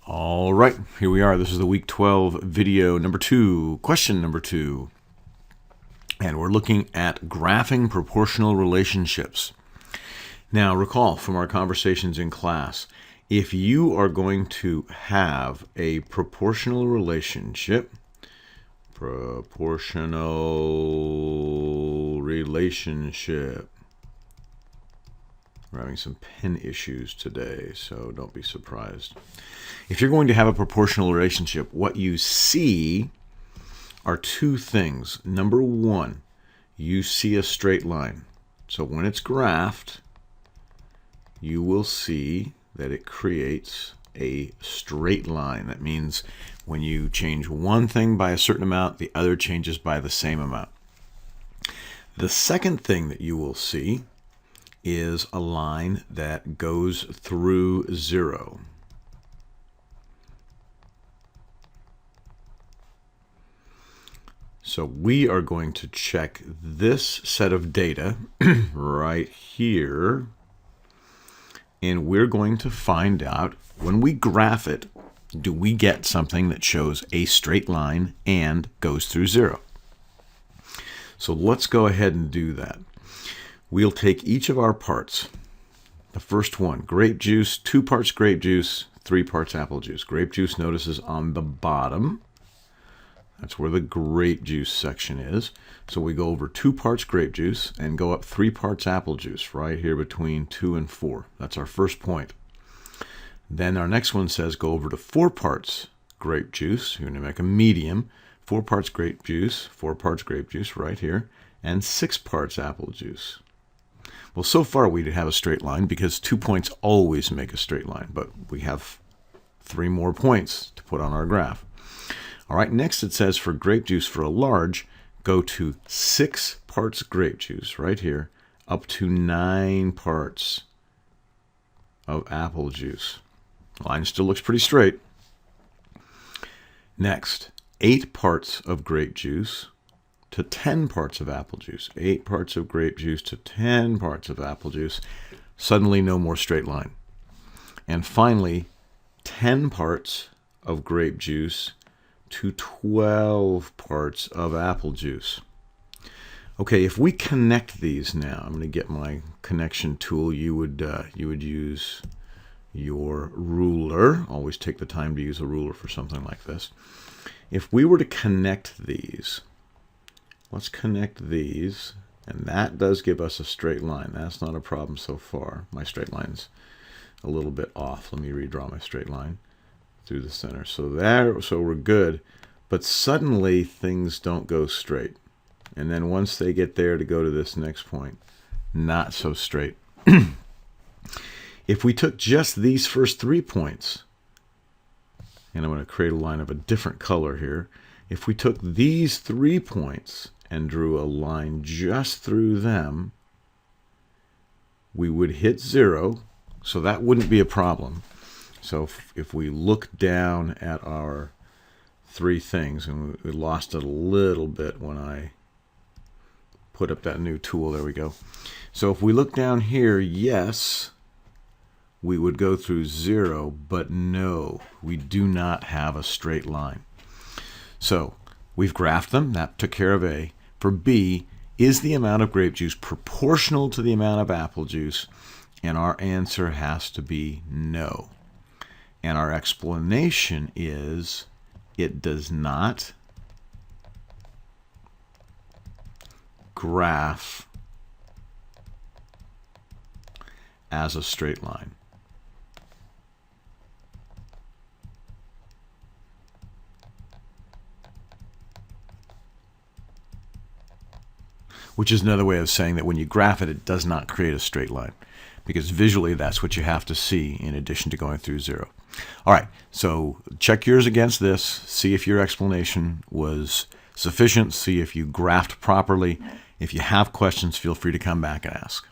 All right, here we are. This is the week 12 video number 2, question number 2. And we're looking at graphing proportional relationships. Now, recall from our conversations in class, if you are going to have a proportional relationship, we're having some pen issues today, so don't be surprised. If you're going to have a proportional relationship, what you see are two things. Number one, you see a straight line. So when it's graphed, you will see that it creates a straight line. That means when you change one thing by a certain amount, the other changes by the same amount. The second thing that you will see is a line that goes through 0. So we are going to check this set of data right here, and we're going to find out, when we graph it, do we get something that shows a straight line and goes through 0? So let's go ahead and do that. We'll take each of our parts. The first one, grape juice, 2 parts grape juice, 3 parts apple juice. Grape juice, notice, is on the bottom. That's where the grape juice section is. So we go over 2 parts grape juice and go up 3 parts apple juice, right here between 2 and 4. That's our first point. Then our next one says go over to 4 parts grape juice. You're going to make a medium. 4 parts grape juice, 4 parts grape juice right here, and 6 parts apple juice. Well, so far we have a straight line because 2 points always make a straight line, but we have 3 more points to put on our graph. All right, next it says for grape juice for a large, go to 6 parts grape juice right here, up to 9 parts of apple juice. The line still looks pretty straight. Next, 8 parts of grape juice to 10 parts of apple juice. 8 parts of grape juice to 10 parts of apple juice. Suddenly no more straight line. And finally, 10 parts of grape juice to 12 parts of apple juice. Okay, if we connect these now, I'm going to get my connection tool. You would use your ruler. Always take the time to use a ruler for something like this. If we were to connect these, let's connect these, and that does give us a straight line. That's not a problem so far. My straight line's a little bit off. Let me redraw my straight line through the center. So we're good, but suddenly things don't go straight. And then once they get there to go to this next point, not so straight. If we took just these first 3 points, and I'm going to create a line of a different color here. If we took these 3 points and drew a line just through them, we would hit 0, so that wouldn't be a problem. So if we look down at our 3 things, and we lost it a little bit when I put up that new tool, there we go. So if we look down here, yes, we would go through 0, but no, we do not have a straight line. So we've graphed them. That took care of A. For B, is the amount of grape juice proportional to the amount of apple juice? And our answer has to be no. And our explanation is it does not graph as a straight line. Which is another way of saying that when you graph it, it does not create a straight line. Because visually, that's what you have to see in addition to going through 0. All right, so check yours against this. See if your explanation was sufficient. See if you graphed properly. If you have questions, feel free to come back and ask.